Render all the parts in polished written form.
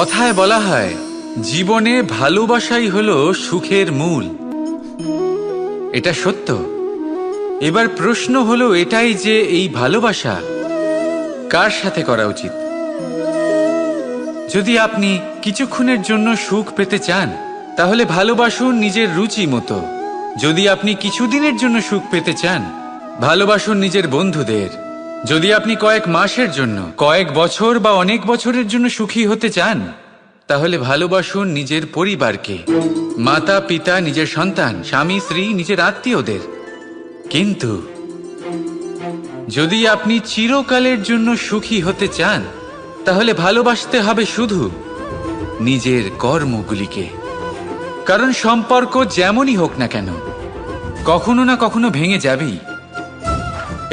কথায় বলা হয় জীবনে ভালোবাসাই হলো সুখের মূল। এটা সত্য। এবার প্রশ্ন হলো এটাই যে এই ভালোবাসা কার সাথে করা উচিত। যদি আপনি কিছুক্ষণের জন্য সুখ পেতে চান তাহলে ভালোবাসুন নিজের রুচি মতো। যদি আপনি কিছুদিনের জন্য সুখ পেতে চান ভালোবাসুন নিজের বন্ধুদের। যদি আপনি কয়েক মাসের জন্য, কয়েক বছর বা অনেক বছরের জন্য সুখী হতে চান তাহলে ভালোবাসুন নিজের পরিবারকে, মাতা পিতা, নিজের সন্তান, স্বামী স্ত্রী, নিজের আত্মীয়দের। কিন্তু যদি আপনি চিরকালের জন্য সুখী হতে চান তাহলে ভালোবাসতে হবে শুধু নিজের কর্মগুলিকে। কারণ সম্পর্ক যেমনই হোক না কেন কখনো না কখনো ভেঙে যাবেই।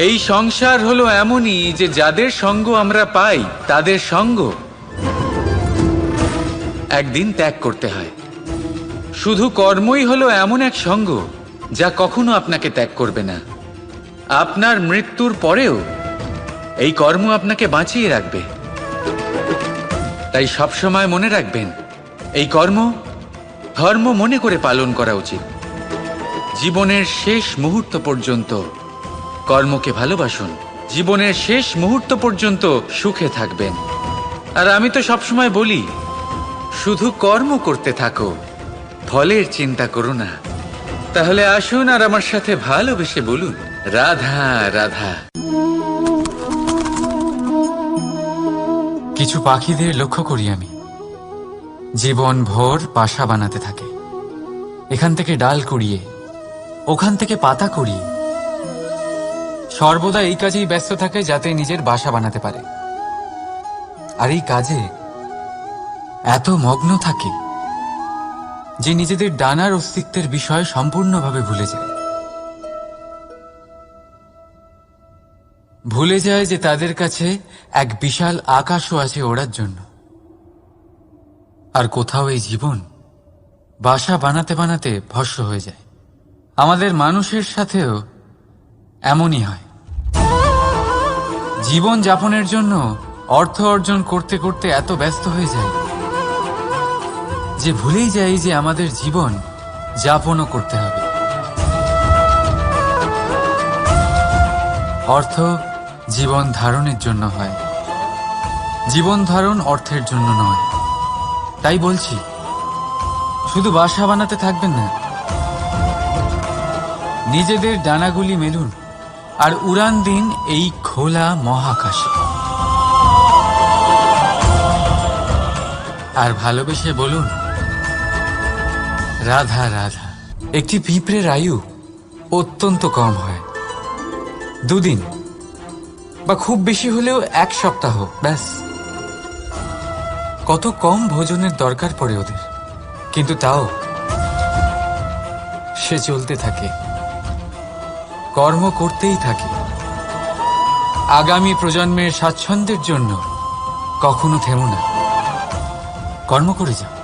এই সংসার হলো এমনই যে যাদের সঙ্গ আমরা পাই তাদের সঙ্গ একদিন ত্যাগ করতে হয়। শুধু কর্মই হলো এমন এক সঙ্গ যা কখনো আপনাকে ত্যাগ করবে না। আপনার মৃত্যুর পরেও এই কর্ম আপনাকে বাঁচিয়ে রাখবে। তাই সবসময় মনে রাখবেন, এই কর্ম ধর্ম মনে করে পালন করা উচিত। জীবনের শেষ মুহূর্ত পর্যন্ত কর্মকে ভালোবাসুন। জীবনের শেষ মুহূর্ত পর্যন্ত সুখে থাকবেন। আর আমি তো সবসময় বলি, শুধু কর্ম করতে থাকো, ফলের চিন্তা করো না। তাহলে আসুন আর আমার সাথে ভালোবেসে বলুন, রাধা রাধা। কিছু পাখিদের লক্ষ্য করি আমি, জীবন ভোর বাসা বানাতে থাকে। এখান থেকে ডাল কুড়িয়ে, ওখান থেকে পাতা কুড়িয়ে, সর্বদা এই কাজেই ব্যস্ত থাকে যাতে নিজের বাসা বানাতে পারে। আর এই কাজে এত মগ্ন থাকে যে নিজেদের ডানার অস্তিত্বের বিষয় সম্পূর্ণভাবে ভুলে যায়। ভুলে যায় যে তাদের কাছে এক বিশাল আকাশও আছে ওড়ার জন্য। আর কোথাও এই জীবন বাসা বানাতে বানাতে ভস্ম হয়ে যায়। আমাদের মানুষের সাথেও এমনই হয়। জীবন যাপনের জন্য অর্থ অর্জন করতে করতে এত ব্যস্ত হয়ে যায় যে ভুলেই যাই যে আমাদের জীবন যাপনও করতে হবে। অর্থ জীবন ধারণের জন্য হয়, জীবন ধারণ অর্থের জন্য নয়। তাই বলছি, শুধু বাসা বানাতে থাকবেন না, নিজেদের ডানাগুলি মেলুন আর উড়ান দিন এই খোলা মহাকাশে। আর ভালোবেসে বলুন, রাধা রাধা। একটি পিঁপড়ের আয়ু অত্যন্ত কম হয়, 2 দিন বা খুব বেশি হলেও 1 সপ্তাহ, ব্যাস। কত কম ভোজনের দরকার পড়ে ওদের, কিন্তু তাও সে চলতে থাকে, কর্ম করতেই থাকে। আগামী প্রজন্মের স্বাচ্ছন্দ্যের জন্য কখনো থেমো না, কর্ম করে যাও,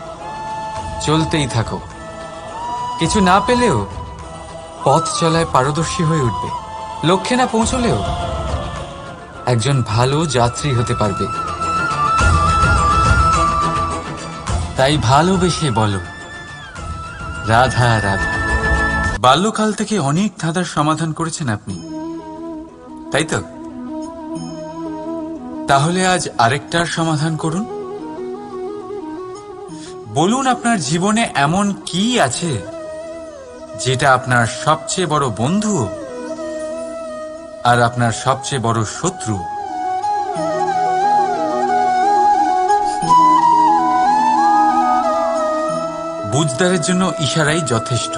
চলতেই থাকো। কিছু না পেলেও পথ চলায় পারদর্শী হয়ে উঠবে। লক্ষ্যে না পৌঁছলেও একজন ভালো যাত্রী হতে পারবে। তাই ভালোবেসে বলো, রাধা রাধা। বাল্যকাল থেকে অনেক ধাঁধার সমাধান করেছেন আপনি, তাই তো? তাহলে আজ আরেকটার সমাধান করুন। বলুন, আপনার জীবনে এমন কি আছে যেটা আপনার সবচেয়ে বড় বন্ধু আর আপনার সবচেয়ে বড় শত্রু? বুঝদারের জন্য ইশারাই যথেষ্ট।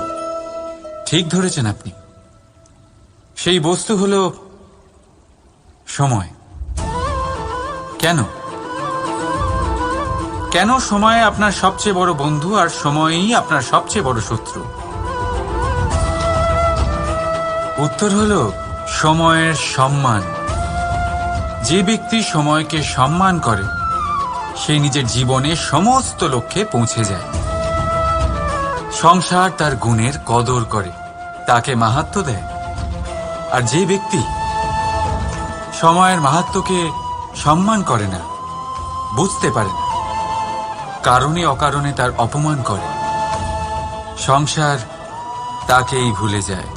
ঠিক ধরেছেন আপনি। সেই বস্তু হলো সময়। কেন কেন সময় আপনার সবচেয়ে বড় বন্ধু আর সময়ই আপনার সবচেয়ে বড় শত্রু? উত্তর হলো সময়ের সম্মান। যে ব্যক্তি সময়কে সম্মান করে সে নিজের জীবনে সমস্ত লক্ষ্যে পৌঁছে যায়। সংসার তার গুণের কদর করে, তাকে মাহাত্ম্য দেয়। আর যে ব্যক্তি সময়ের মাহাত্ম্যকে সম্মান করে না, বুঝতে পারে না, কারণে অকারণে তার অপমান করে, সংসার তাকেই ভুলে যায়।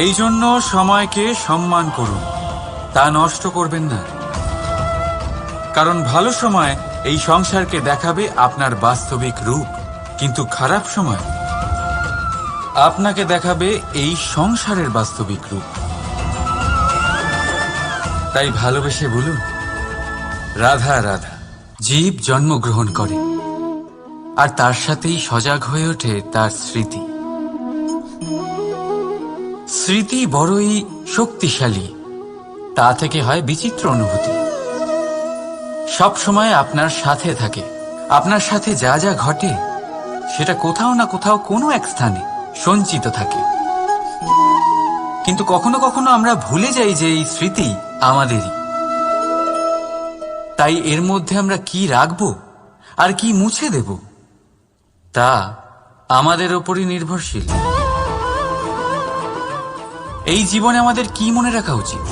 এই জন্য সময়কে সম্মান করুন, তা নষ্ট করবেন না। কারণ ভালো সময় এই সংসারকে দেখাবে আপনার বাস্তবিক রূপ, কিন্তু খারাপ সময় আপনাকে দেখাবে এই সংসারের বাস্তবিক রূপ। তাই ভালোবেসে বলুন, রাধা রাধা। জীব জন্মগ্রহণ করে, আর তার সাথেই সজাগ হয়ে ওঠে তার স্মৃতি। স্মৃতি বড়ই শক্তিশালী, তা থেকে হয় বিচিত্র অনুভূতি। সব সময় আপনার সাথে থাকে, আপনার সাথে যা যা ঘটে সেটা কোথাও না কোথাও কোনো এক স্থানে সঞ্চিত থাকে। কিন্তু কখনো কখনো আমরা ভুলে যাই যে এই স্মৃতি আমাদেরই। তাই এর মধ্যে আমরা কি রাখবো আর কি মুছে দেব তা আমাদের ওপরই নির্ভরশীল। এই জীবনে আমাদের কি মনে রাখা উচিত?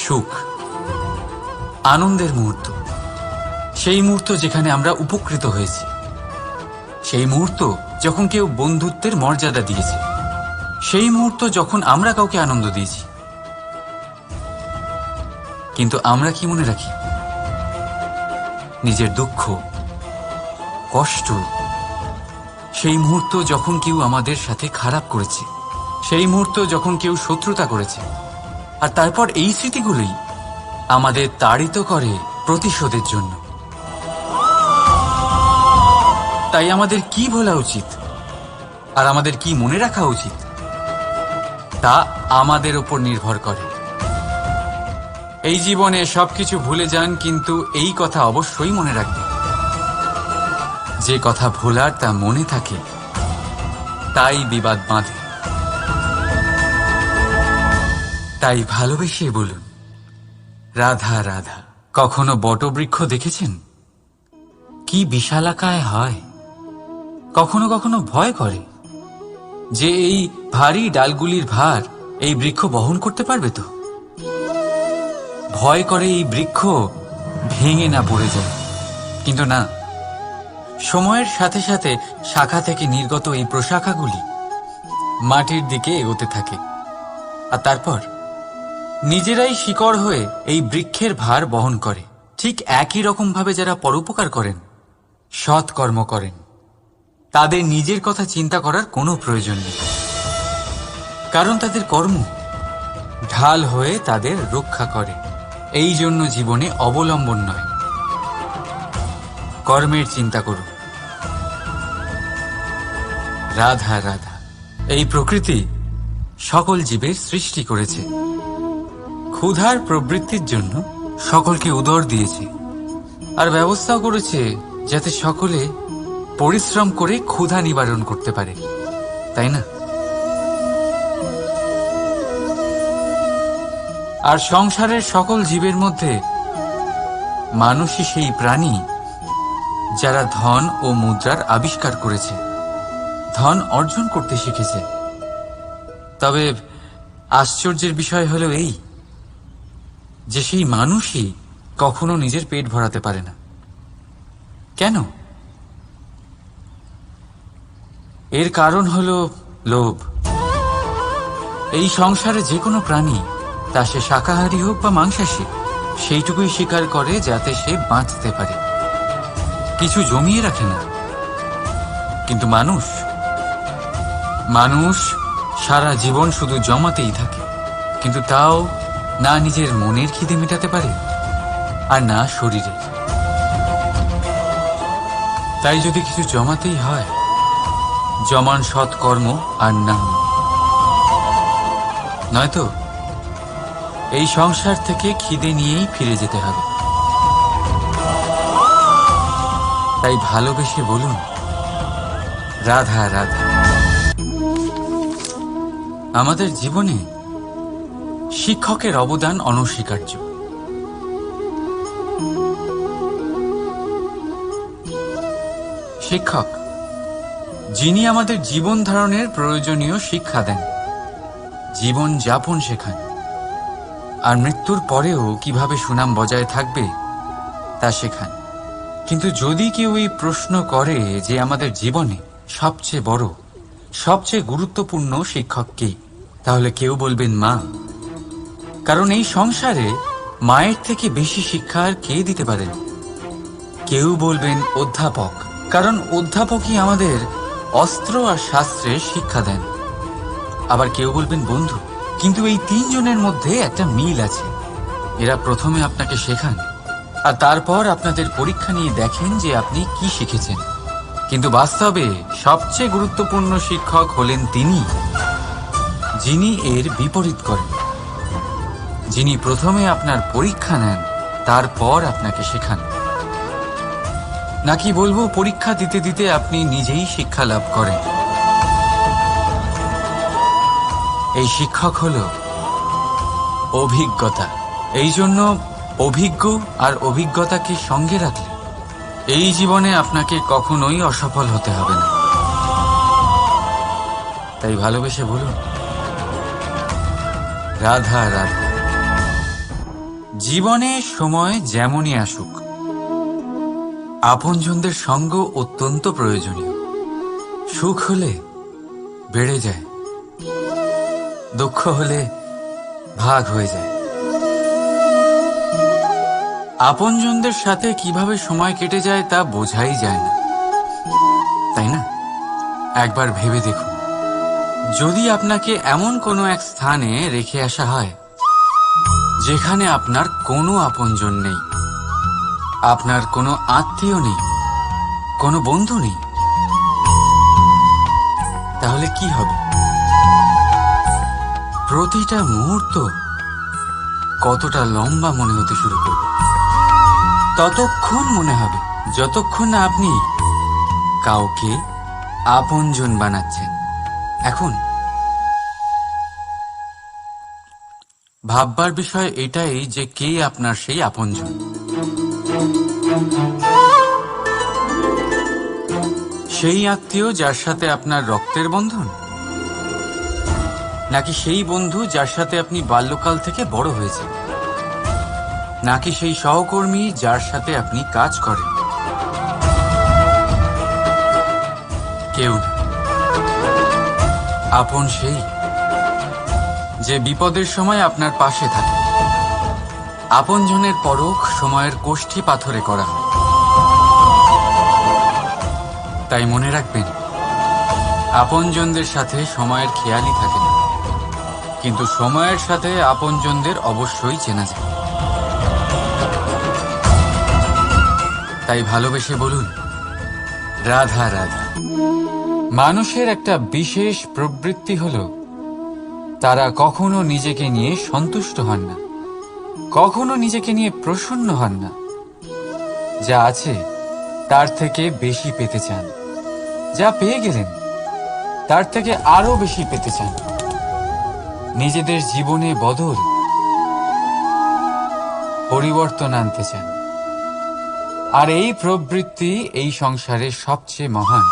সুখ, আনন্দের মুহূর্ত, সেই মুহূর্ত যেখানে আমরা উপকৃত হয়েছি, সেই মুহূর্ত যখন কেউ বন্ধুত্বের মর্যাদা দিয়েছে, সেই মুহূর্ত যখন আমরা কাউকে আনন্দ দিয়েছি। কিন্তু আমরা কি মনে রাখি? নিজের দুঃখ, কষ্ট, সেই মুহূর্ত যখন কেউ আমাদের সাথে খারাপ করেছে, সেই মুহূর্ত যখন কেউ শত্রুতা করেছে। আর তারপর এই স্মৃতিগুলোই আমাদের তাড়িত করে প্রতিশোধের জন্য। তাই আমাদের কি বলা উচিত আর আমাদের কি মনে রাখা উচিত তা আমাদের উপর নির্ভর করে। এই জীবনে সবকিছু ভুলে যান, কিন্তু এই কথা অবশ্যই মনে রাখবেন, যে কথা ভোলার তা মনে থাকে তাই বিবাদ বাঁধে। তাই ভালোবেসে বলুন, রাধা রাধা। কখনো বটবৃক্ষ দেখেছেন? কি বিশালাকায় হয়। কখনো কখনো ভয় করে যে এই ভারী ডালগুলির ভার এই বৃক্ষ বহন করতে পারবে তো। ভয় করে এই বৃক্ষ ভেঙে না পড়ে যায়। কিন্তু না, সময়ের সাথে সাথে শাখা থেকে নির্গত এই প্রশাখাগুলি মাটির দিকে এগোতে থাকে, আর তারপর নিজেরাই শিকড় হয়ে এই বৃক্ষের ভার বহন করে। ঠিক একই রকম ভাবে যারা পরোপকার করেন, সৎ কর্ম করেন, তাদের নিজের কথা চিন্তা করার কোনো প্রয়োজন নেই, কারণ তাদের কর্ম ঢাল হয়ে তাদের রক্ষা করে। এই জন্য জীবনে অবলম্বন নয়, কর্মের চিন্তা করুন। রাধা রাধা। এই প্রকৃতি সকল জীবের সৃষ্টি করেছে, ক্ষুধার প্রবৃত্তির জন্য সকলকে উদর দিয়েছে, আর ব্যবস্থাও করেছে যাতে সকলে পরিশ্রম করে ক্ষুধা নিবারণ করতে পারে, তাই না? আর সংসারের সকল জীবের মধ্যে মানুষই সেই প্রাণী যারা ধন ও মুদ্রার আবিষ্কার করেছে, ধন অর্জন করতে শিখেছে। তবে আশ্চর্যের বিষয় হলো এই যে সেই মানুষই কখনো নিজের পেট ভরাতে পারে না। কেন? এর কারণ হলো লোভ। এই সংসারে যে কোনো প্রাণী, তা সে শাকাহারী হোক বা মাংসাশী, সেইটুকুই স্বীকার করে যাতে সে বাঁচতে পারে, কিছু জমিয়ে রাখে না। কিন্তু মানুষ সারা জীবন শুধু জমাতেই থাকে, কিন্তু তাও না নিজের মনের খিদে মেটাতে পারে আর না শরীরের। তাই যদি কিছু জমাতেই হয়, জমান সৎকর্ম আর নাম, নয়তো এই সংসার থেকে খিদে নিয়েই ফিরে যেতে হবে। তাই ভালোবেসে বলুন, রাধা রাধা। আমাদের জীবনে শিক্ষকের অবদান অনস্বীকার্য। শিক্ষক যিনি আমাদের জীবন ধারণের প্রয়োজনীয় শিক্ষা দেন, জীবন যাপন শেখান, আর মৃত্যুর পরেও কিভাবে সুনাম বজায় থাকবে তা শেখান। কিন্তু যদি কেউ এই প্রশ্ন করে যে আমাদের জীবনে সবচেয়ে বড়, সবচেয়ে গুরুত্বপূর্ণ শিক্ষক কে, তাহলে কেউ বলবেন মা। কারণ এই সংসারে মায়ের থেকে বেশি শিক্ষা আর কে দিতে পারেন। কেউ বলবেন অধ্যাপক, কারণ অধ্যাপকই আমাদের অস্ত্র আর শাস্ত্রে শিক্ষা দেন। আবার কেউ বলবেন বন্ধু। কিন্তু এই তিনজনের মধ্যে একটা মিল আছে। এরা প্রথমে আপনাকে শেখান আর তারপর আপনাদের পরীক্ষা নিয়ে দেখেন যে আপনি কি শিখেছেন। কিন্তু বাস্তবে সবচেয়ে গুরুত্বপূর্ণ শিক্ষক হলেন তিনি, যিনি এর বিপরীত করেন, যিনি প্রথমে আপনার পরীক্ষা নেন, তারপর আপনাকে শেখান। নাকি বলবো পরীক্ষা দিতে দিতে আপনি নিজেই শিক্ষা লাভ করেন। এই শিক্ষক হলো অভিজ্ঞতা। এই জন্য অভিজ্ঞ আর অভিজ্ঞতাকে সঙ্গে রাখলে এই জীবনে আপনাকে কখনোই অসফল হতে হবে না। তাই ভালোবেসে বলুন রাধা রাধা। জীবনে সময় যেমনই আসুক, আপনজনদের সঙ্গ অত্যন্ত প্রয়োজনীয়। সুখ হলে বেড়ে যায়, দুঃখ হলে ভাগ হয়ে যায়। আপনজনদের সাথে কিভাবে সময় কেটে যায় তা বোঝাই যায় না, তাই না? একবার ভেবে দেখুন, যদি আপনাকে এমন কোনো এক স্থানে রেখে আসা হয় যেখানে আপনার কোনো আপনজন নেই, আপনার কোনো আত্মীয় নেই, কোনো বন্ধু নেই, তাহলে কি হবে? প্রতিটা মুহূর্ত কতটা লম্বা মনে হতে শুরু করবে। ততক্ষণ মনে হবে যতক্ষণ না আপনি কাউকে আপনজন বানাচ্ছেন। এখন ভাববার বিষয় এটাই যে কে আপনার সেই আপনজন। সেই আত্মীয় যার সাথে আপনার রক্তের বন্ধন, নাকি সেই বন্ধু যার সাথে আপনি বাল্যকাল থেকে বড় হয়েছেন, নাকি সেই সহকর্মী যার সাথে আপনি কাজ করেন? কেউ না। আপন সেই যে বিপদের সময় আপনার পাশে থাকে। আপনজনের পরখ সময়ের কোষ্ঠী পাথরে করা হয়। তাই মনে রাখবেন, আপনজনদের সাথে সময়ের খেয়ালই থাকে না, কিন্তু সময়ের সাথে আপনজনদের অবশ্যই চেনা যায়। তাই ভালোবেসে বলুন রাধা রাধা। মানুষের একটা বিশেষ প্রবৃত্তি হলো তারা কখনো নিজেকে নিয়ে সন্তুষ্ট হন না, কখনো নিজেকে নিয়ে প্রসন্ন হন না। যা আছে তার থেকে বেশি পেতে চান, যা পেয়ে গেলেন তার থেকে আরো বেশি পেতে চান। নিজেদের জীবনে বদল, পরিবর্তন আনতে চান। আর এই প্রবৃত্তি এই সংসারে সবচেয়ে মহান,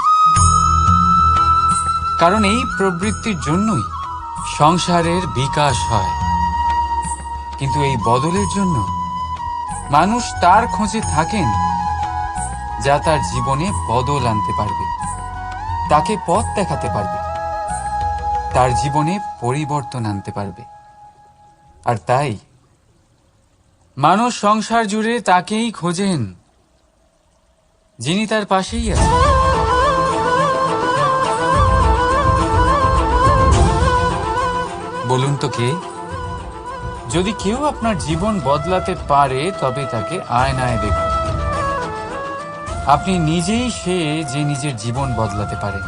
কারণ এই প্রবৃত্তির জন্যই সংসারের বিকাশ হয়। কিন্তু এই বদলের জন্য মানুষ তার খোঁজে থাকেন যা তার জীবনে বদল আনতে পারবে, তাকে পথ দেখাতে পারবে, তার জীবনে পরিবর্তন আনতে পারবে। আর তাই মানুষ সংসার জুড়ে তাকেই খোঁজেন যিনি তার পাশেই আছেন। বলুন তো কে? যদি কেউ আপনার জীবন বদলাতে পারে তবে তাকে আয়নায় দেখুন। আপনি নিজেই সে যে নিজের জীবন বদলাতে পারেন,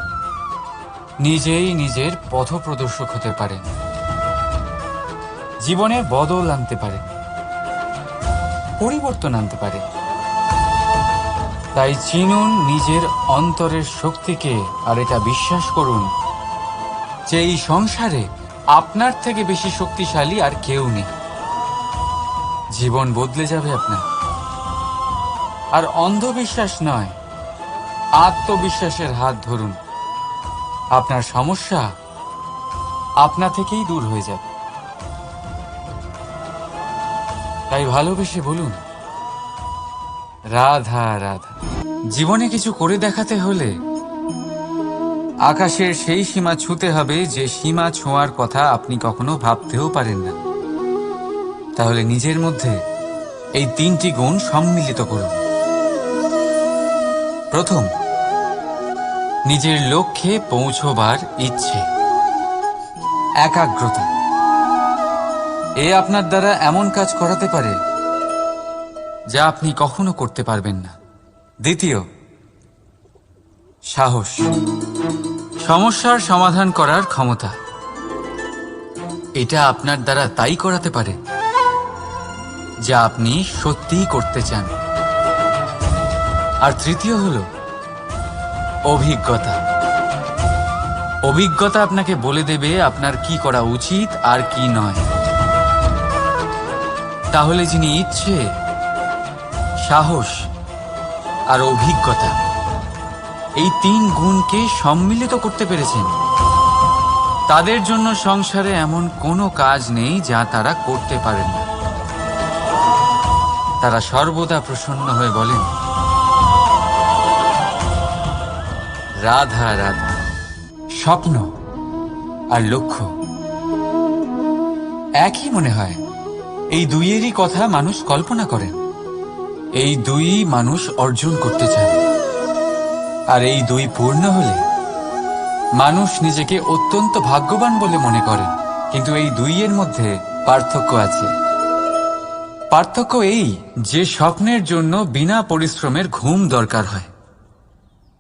নিজেই নিজের পথপ্রদর্শক হতে পারেন, জীবনে বদল আনতে পারেন, পরিবর্তন আনতে পারেন। তাই চিনুন নিজের অন্তরের শক্তিকে, আর এটা বিশ্বাস করুন যে এই সংসারে আপনার থেকে বেশি শক্তিশালী আর কেউ নেই। জীবন বদলে যাবে আপনার। আর অন্ধবিশ্বাস নয়, আত্মবিশ্বাসের হাত ধরুন। আপনার সমস্যা আপনা থেকেই দূর হয়ে যাবে। তাই ভালোবেসে বলুন রাধা রাধা। জীবনে কিছু করে দেখাতে হলে আকাশের সেই সীমা ছুঁতে হবে যে সীমা ছোঁয়ার কথা আপনি কখনো ভাবতেও পারেন না। তাহলে নিজের মধ্যে এই 3টি গুণ সম্মিলিত করুন। প্রথম, নিজের লক্ষ্যে পৌঁছবার ইচ্ছে, একাগ্রতা। এ আপনার দ্বারা এমন কাজ করাতে পারে যা আপনি কখনো করতে পারবেন না। দ্বিতীয়, সাহস, সমস্যার সমাধান করার ক্ষমতা। এটা আপনার দ্বারা তাই করাতে পারে যা আপনি সত্যিই করতে চান। আর তৃতীয় হলো অভিজ্ঞতা। অভিজ্ঞতা আপনাকে বলে দেবে আপনার কি করা উচিত আর কি নয়। তাহলে যিনি ইচ্ছে, সাহস আর অভিজ্ঞতা, এই 3 গুণকে সম্মিলিত করতে পেরেছেন, তাদের জন্য সংসারে এমন কোনো কাজ নেই যা তারা করতে পারেন না। তারা সর্বদা প্রসন্ন হয়ে বলেন, রাধা রাধা। স্বপ্ন আর লক্ষ্য একই মনে হয়। এই দুইয়েরই কথা মানুষ কল্পনা করেন। এই দুই মানুষ অর্জন করতে চান। আর এই দুই পূর্ণ হলে মানুষ নিজেকে অত্যন্ত ভাগ্যবান বলে মনে করেন। কিন্তু এই দুইয়ের মধ্যে পার্থক্য আছে। পার্থক্য এই যে স্বপ্নের জন্য বিনা পরিশ্রমের ঘুম দরকার হয়,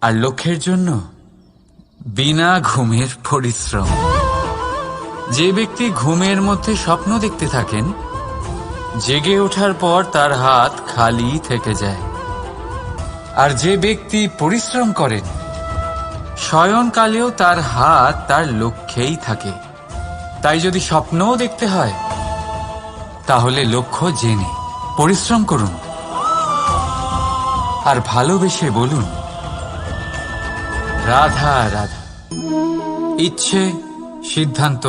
আর লক্ষ্যের জন্য বিনা ঘুমের পরিশ্রম। যে ব্যক্তি ঘুমের মধ্যে স্বপ্ন দেখতে থাকেন, জেগে ওঠার পর তার হাত খালি থেকে যায়। আর যে ব্যক্তি পরিশ্রম করেন, শয়নকালেও তার হাত তার লক্ষ্যেই থাকে। তাই যদি স্বপ্নও দেখতে হয়, তাহলে লক্ষ্য জেনে পরিশ্রম করুন আর ভালোবেসে বলুন, রাধা রাধা। ইচ্ছে, সিদ্ধান্ত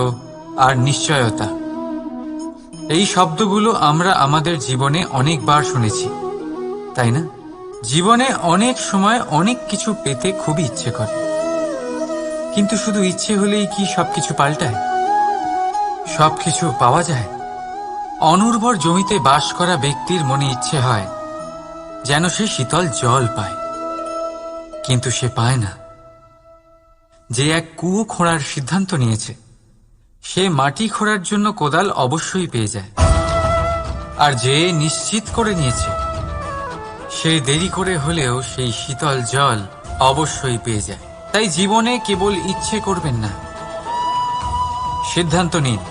আর নিশ্চয়তা, এই শব্দগুলো আমরা আমাদের জীবনে অনেকবার শুনেছি, তাই না? জীবনে অনেক সময় অনেক কিছু পেতে খুবই ইচ্ছে করে, কিন্তু শুধু ইচ্ছে হলেই কি সবকিছু পাল্টায়? সবকিছু পাওয়া যায়? অনুর্বর জমিতে বাস করা ব্যক্তির মনে ইচ্ছে হয় যেন সে শীতল জল পায়, কিন্তু সে পায় না। যে এক কুয়ো খোঁড়ার সিদ্ধান্ত নিয়েছে, সে মাটি খোঁড়ার জন্য কোদাল অবশ্যই পেয়ে যায়। আর যে নিশ্চিত করে নিয়েছে, সে দেরি করে হলেও সেই শীতল জল অবশ্যই পেয়ে যায়। তাই জীবনে কেবল ইচ্ছে করবেন না, সিদ্ধান্ত নিন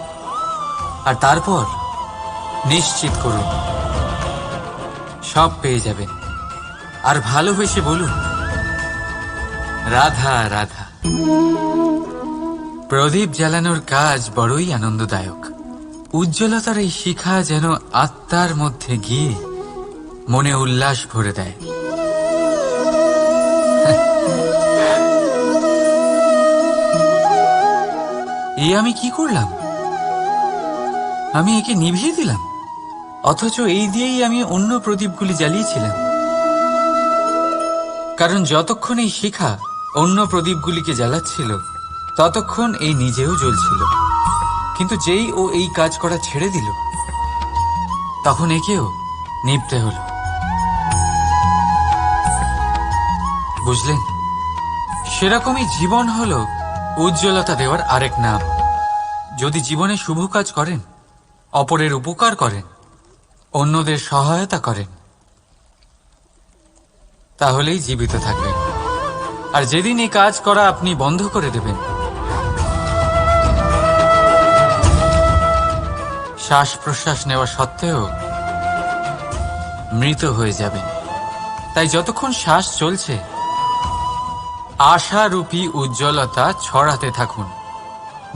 আর তারপর নিশ্চিত করুন, সব পেয়ে যাবেন। আর ভালোবেসে বলুন, রাধা রাধা। প্রদীপ জ্বালানোর কাজ বড়ই আনন্দদায়ক। উজ্জ্বলতার এই শিখা যেন আত্মার মধ্যে গিয়ে মনে উল্লাস ভরে দেয়। এই আমি কি করলাম? আমি একে নিভিয়ে দিলাম, অথচ এই দিয়েই আমি অন্য প্রদীপগুলি জ্বালিয়েছিলাম। কারণ যতক্ষণ এই শিখা অন্য প্রদীপগুলিকে জ্বালাচ্ছিল, ততক্ষণ এই নিজেও জ্বলছিল। কিন্তু যেই ও এই কাজ করা ছেড়ে দিল, তখন একেও নিভতে হলো। বুঝলেন? সেরকমই জীবন হলো উজ্জ্বলতা দেওয়ার আরেক নাম। যদি জীবনে শুভ কাজ করেন, অপরের উপকার করেন, অন্যদের সহায়তা করেন, তাহলেই জীবিত থাকবেন। আর যেদিন এই কাজ করা আপনি বন্ধ করে দেবেন, শ্বাস প্রশ্বাস নেওয়া সত্ত্বেও মৃত হয়ে যাবেন। তাই যতক্ষণ শ্বাস চলছে, আশারূপী উজ্জ্বলতা ছড়াতে থাকুন।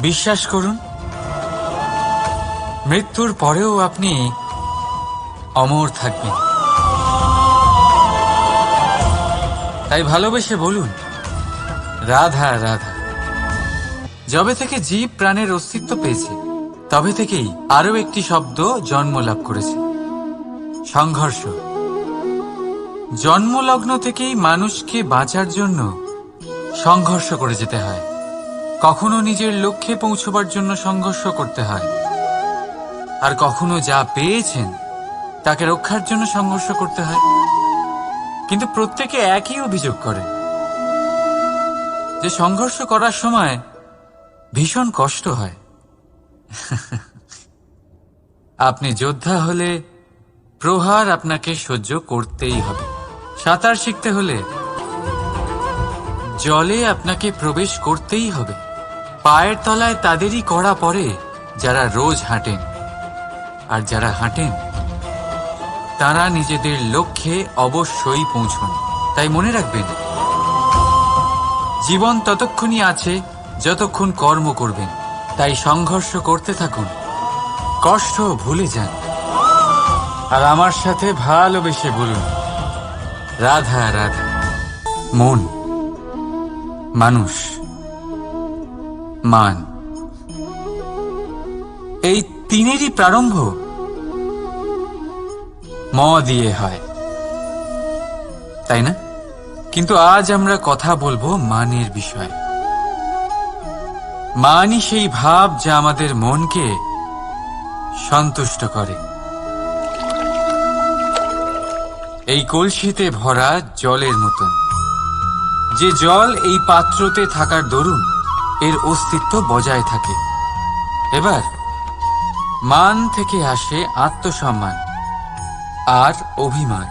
বিশ্বাস করুন, মৃত্যুর পরেও আপনি অমর থাকবেন। তাই ভালোবেসে বলুন, রাধা রাধা। যবে থেকে জীব প্রাণের অস্তিত্ব পেয়েছে, তবে থেকেই আরো একটি শব্দ জন্ম লাভ করেছে, সংঘর্ষ। জন্মলগ্ন থেকেই মানুষকে বাঁচার জন্য সংঘর্ষ করে যেতে হয়। কখনো নিজের লক্ষ্যে পৌঁছবার জন্য সংঘর্ষ করতে হয়, আর কখনো যা পেয়েছেন তাকে রক্ষার জন্য সংঘর্ষ করতে হয়। কিন্তু প্রত্যেকে একই অভিযোগ করে যে সংঘর্ষ করার সময় ভীষণ কষ্ট হয়। আপনি যোদ্ধা হলে প্রহার আপনাকে সহ্য করতেই হবে। সাঁতার শিখতে হলে জলে আপনাকে প্রবেশ করতেই হবে। পায়ের তলায় তাদেরই কড়া পড়ে যারা রোজ হাঁটেন, আর যারা হাঁটেন তারা নিজেদের লক্ষ্যে অবশ্যই পৌঁছন। তাই মনে রাখবেন, জীবন ততক্ষণই আছে যতক্ষণ কর্ম করবেন। তাই সংঘর্ষ করতে থাকুন, কষ্ট ভুলে যান, আর আমার সাথে ভালোবেসে বলুন, রাধা রাধা। মন, মানুষ, মান, এই তিনেরই প্রারম্ভ ম দিয়ে হয়, তাই না? কিন্তু আজ আমরা কথা বলবো মানের বিষয়ে। মানই সেই ভাব যা আমাদের মনকে সন্তুষ্ট করে। এই কলসিতে ভরা জলের মতন, যে জল এই পাত্রতে থাকার দরুন এর অস্তিত্ব বজায় থাকে। এবার মান থেকে আসে আত্মসম্মান আর অভিমান,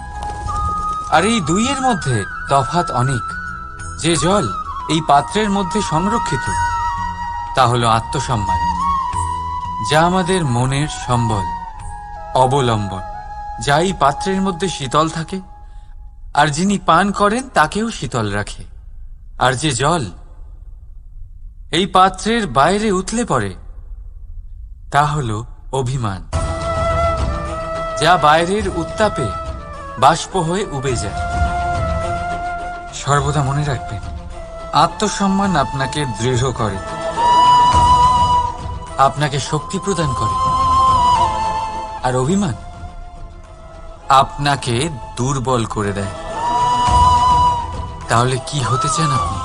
আর এই দুইয়ের মধ্যে তফাৎ অনেক। যে জল এই পাত্রের মধ্যে সংরক্ষিত তা হলো আত্মসম্মান, যা আমাদের মনের সম্বল, অবলম্বন, যা এই পাত্রের মধ্যে শীতল থাকে আর যিনি পান করেন তাকেও শীতল রাখে। আর যে জল এই পাত্রের বাইরে উতলে পড়ে তা হলো অভিমান, যা বাইরের উত্তাপে বাষ্প হয়ে উবে যায়। সর্বদা মনে রাখবেন, আত্মসম্মান আপনাকে দৃঢ় করে, আপনাকে শক্তি প্রদান করে, আর অভিমান আপনাকে দুর্বল করে দেয়। তাহলে কি হতে চান আপনি?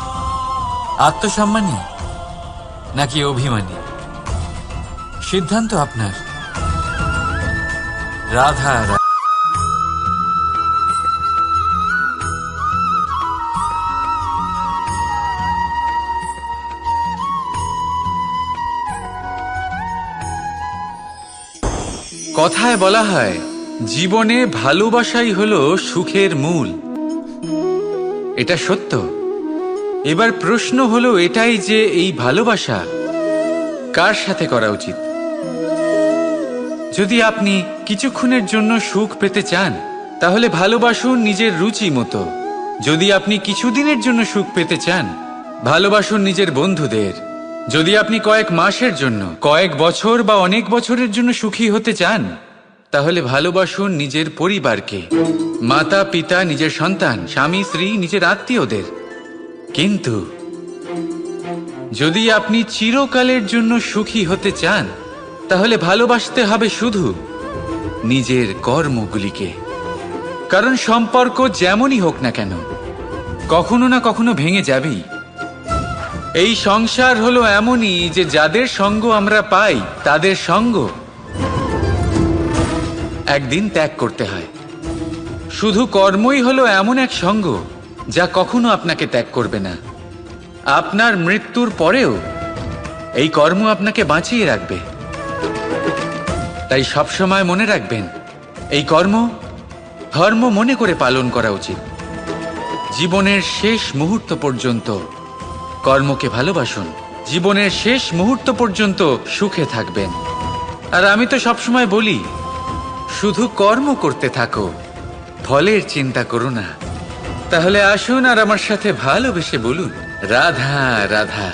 আত্মসম্মানী নাকি অভিমানী? সিদ্ধান্ত আপনার। রাধা রাধা। কথায় বলা হয়, জীবনে ভালোবাসাই হলো সুখের মূল। এটা সত্য। এবার প্রশ্ন হলো এটাই যে এই ভালোবাসা কার সাথে করা উচিত। যদি আপনি কিছুক্ষণের জন্য সুখ পেতে চান, তাহলে ভালোবাসুন নিজের রুচি মতো। যদি আপনি কিছুদিনের জন্য সুখ পেতে চান, ভালোবাসুন নিজের বন্ধুদের। যদি আপনি কয়েক মাসের জন্য, কয়েক বছর বা অনেক বছরের জন্য সুখী হতে চান, তাহলে ভালোবাসুন নিজের পরিবারকে, মাতা পিতা, নিজের সন্তান, স্বামী স্ত্রী, নিজের আত্মীয়দের। কিন্তু যদি আপনি চিরকালের জন্য সুখী হতে চান, তাহলে ভালোবাসতে হবে শুধু নিজের কর্মগুলিকে। কারণ সম্পর্ক যেমনই হোক না কেন, কখনো না কখনো ভেঙে যাবেই। এই সংসার হলো এমনই যে যাদের সঙ্গ আমরা পাই, তাদের সঙ্গ একদিন ত্যাগ করতে হয়। শুধু কর্মই হলো এমন এক সঙ্গ যা কখনো আপনাকে ত্যাগ করবে না। আপনার মৃত্যুর পরেও এই কর্ম আপনাকে বাঁচিয়ে রাখবে। তাই সবসময় মনে রাখবেন, এই কর্ম ধর্ম মনে করে পালন করা উচিত। জীবনের শেষ মুহূর্ত পর্যন্ত কর্মকে ভালোবাসুন। জীবনের শেষ মুহূর্ত পর্যন্ত সুখে থাকবেন। আর আমি তো সবসময় বলি, শুধু কর্ম করতে থাকো, ফলের চিন্তা করো না। তাহলে আসুন আর আমার সাথে ভালোবেসে বলুন, রাধা রাধা।